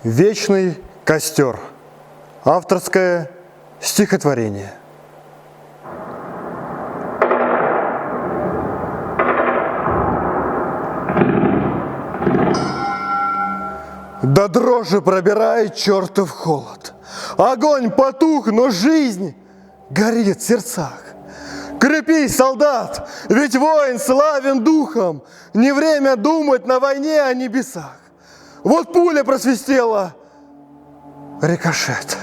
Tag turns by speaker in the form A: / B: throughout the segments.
A: Вечный костер. Авторское стихотворение. До дрожи пробирает чертов холод. Огонь потух, но жизнь горит в сердцах. Крепись, солдат, ведь воин славен духом. Не время думать на войне о небесах. Вот пуля просвистела, рикошет.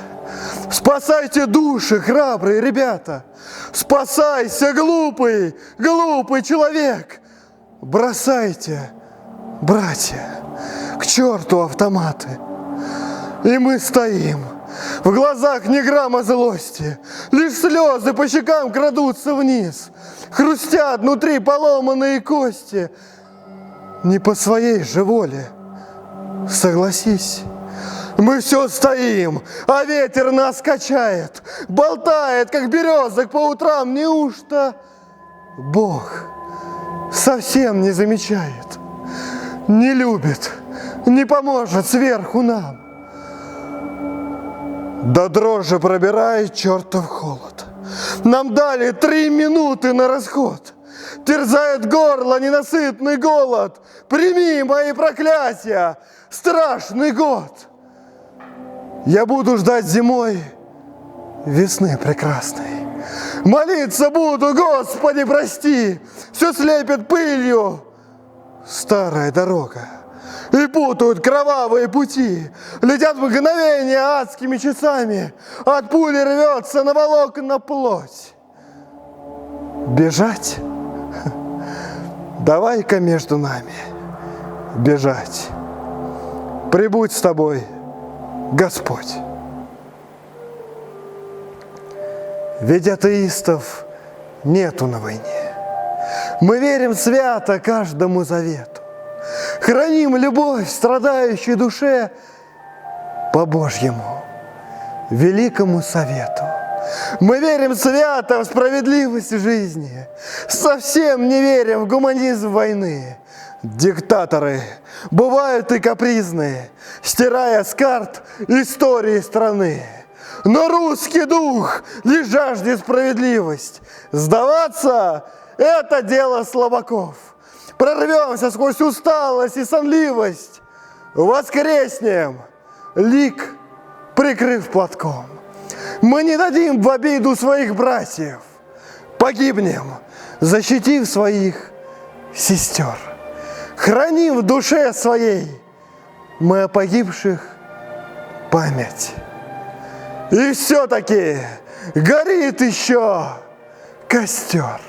A: Спасайте души, храбрые ребята. Спасайся, глупый, глупый человек. Бросайте, братья, к черту автоматы. И мы стоим. В глазах ни грамма злости, лишь слезы по щекам крадутся вниз. Хрустят внутри поломанные кости. Не по своей же воле, согласись. Мы все стоим, а ветер нас качает, болтает, как березок по утрам. Неужто Бог совсем не замечает, не любит, не поможет сверху нам? До дрожи пробирает чертов холод. Нам дали 3 минуты на расход. Терзает горло ненасытный голод. Прими мои проклятия, страшный год. Я буду ждать зимой весны прекрасной. Молиться буду, Господи, прости. Все слепит пылью старая дорога. И путают кровавые пути. Летят мгновения адскими часами. От пули рвется на волокна плоть. Бежать? Давай-ка между нами бежать. Прибудь с тобой, Господь. Ведь атеистов нету на войне. Мы верим свято каждому завету. Храним любовь в страдающей душе по Божьему великому совету. Мы верим свято в справедливость жизни, совсем не верим в гуманизм войны. Диктаторы бывают и капризные, стирая с карт истории страны. Но русский дух лишь жаждет справедливость. Сдаваться – это дело слабаков. Прорвемся сквозь усталость и сонливость. Воскреснем, лик прикрыв платком. Мы не дадим в обиду своих братьев. Погибнем, защитив своих сестер. Храним в душе своей мы о погибших память. И все-таки горит еще костер.